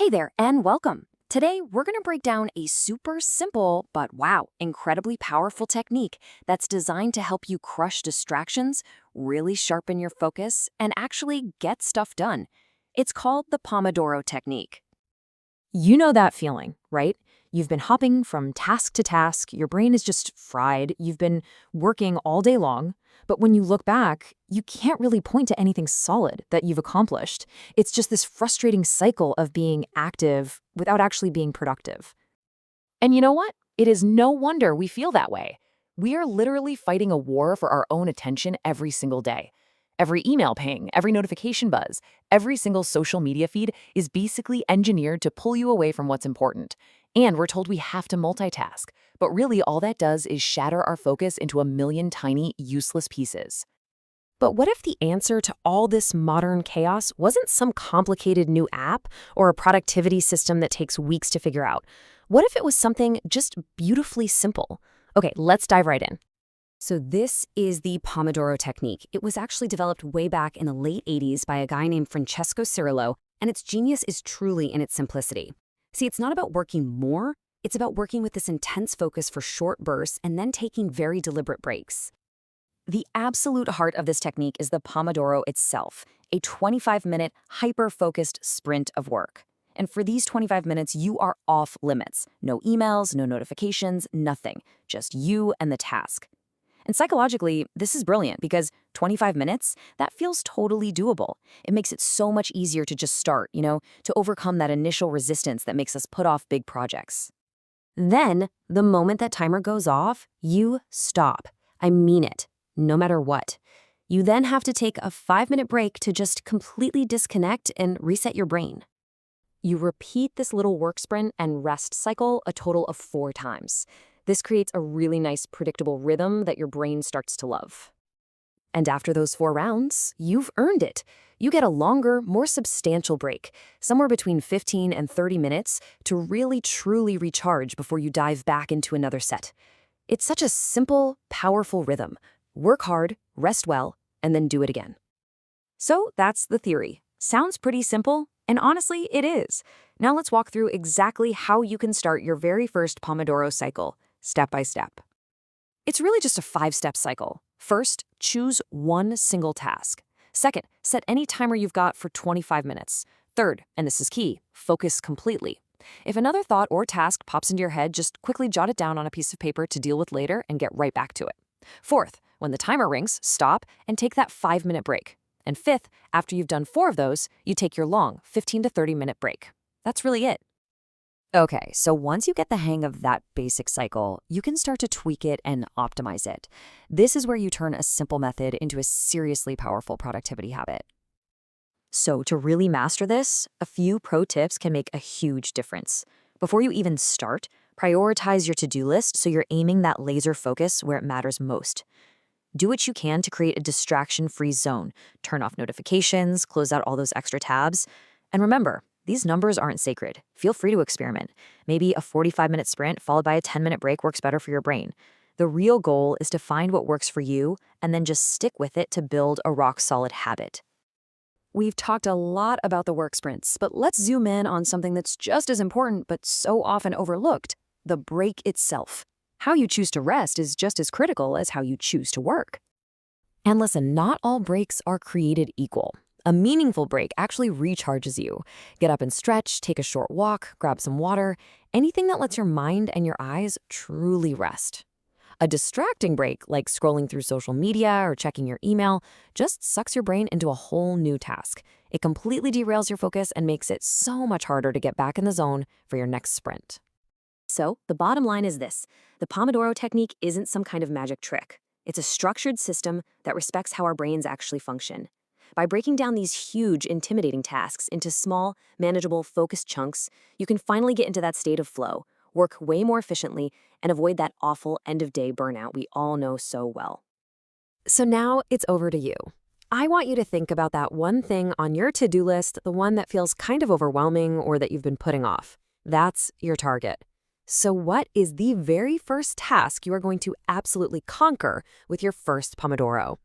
Hey there, and welcome. Today, we're going to break down a super simple, but wow, incredibly powerful technique that's designed to help you crush distractions, really sharpen your focus, and actually get stuff done. It's called the Pomodoro technique. You know that feeling, right? You've been hopping from task to task, your brain is just fried, you've been working all day long, but when you look back, you can't really point to anything solid that you've accomplished. It's just this frustrating cycle of being active without actually being productive. And you know what? It is no wonder we feel that way. We are literally fighting a war for our own attention every single day. Every email ping, every notification buzz, every single social media feed is basically engineered to pull you away from what's important. And we're told we have to multitask. But really, all that does is shatter our focus into a million tiny, useless pieces. But what if the answer to all this modern chaos wasn't some complicated new app or a productivity system that takes weeks to figure out? What if it was something just beautifully simple? Okay, let's dive right in. So this is the Pomodoro technique. It was actually developed way back in the late 80s by a guy named Francesco Cirillo, and its genius is truly in its simplicity. See, it's not about working more, it's about working with this intense focus for short bursts and then taking very deliberate breaks. The absolute heart of this technique is the Pomodoro itself, a 25-minute, hyper-focused sprint of work. And for these 25 minutes, you are off limits. No emails, no notifications, nothing. Just you and the task. And psychologically, this is brilliant because 25 minutes, that feels totally doable. It makes it so much easier to just start, to overcome that initial resistance that makes us put off big projects. Then, the moment that timer goes off, you stop. I mean it, no matter what. You then have to take a 5-minute break to just completely disconnect and reset your brain. You repeat this little work sprint and rest cycle a total of 4 times. This creates a really nice, predictable rhythm that your brain starts to love. And after those 4 rounds, you've earned it. You get a longer, more substantial break, somewhere between 15 and 30 minutes, to really truly recharge before you dive back into another set. It's such a simple, powerful rhythm. Work hard, rest well, and then do it again. So that's the theory. Sounds pretty simple, and honestly, it is. Now let's walk through exactly how you can start your very first Pomodoro cycle, step by step. It's really just a 5-step cycle. First, choose one single task. Second, set any timer you've got for 25 minutes. Third, and this is key, focus completely. If another thought or task pops into your head, just quickly jot it down on a piece of paper to deal with later and get right back to it. Fourth, when the timer rings, stop and take that 5-minute break. And fifth, after you've done 4 of those, you take your long 15 to 30-minute break. That's really it. Okay, so once you get the hang of that basic cycle, you can start to tweak it and optimize it. This is where you turn a simple method into a seriously powerful productivity habit. So to really master this, a few pro tips can make a huge difference. Before you even start, prioritize your to-do list so you're aiming that laser focus where it matters most. Do what you can to create a distraction-free zone. Turn off notifications, close out all those extra tabs. And remember, these numbers aren't sacred. Feel free to experiment. Maybe a 45-minute sprint followed by a 10-minute break works better for your brain. The real goal is to find what works for you and then just stick with it to build a rock-solid habit. We've talked a lot about the work sprints, but let's zoom in on something that's just as important but so often overlooked, the break itself. How you choose to rest is just as critical as how you choose to work. And listen, not all breaks are created equal. A meaningful break actually recharges you. Get up and stretch, take a short walk, grab some water, anything that lets your mind and your eyes truly rest. A distracting break, like scrolling through social media or checking your email, just sucks your brain into a whole new task. It completely derails your focus and makes it so much harder to get back in the zone for your next sprint. So, the bottom line is this. The Pomodoro technique isn't some kind of magic trick. It's a structured system that respects how our brains actually function. By breaking down these huge, intimidating tasks into small, manageable, focused chunks, you can finally get into that state of flow, work way more efficiently, and avoid that awful end-of-day burnout we all know so well. So now it's over to you. I want you to think about that one thing on your to-do list, the one that feels kind of overwhelming or that you've been putting off. That's your target. So what is the very first task you are going to absolutely conquer with your first Pomodoro?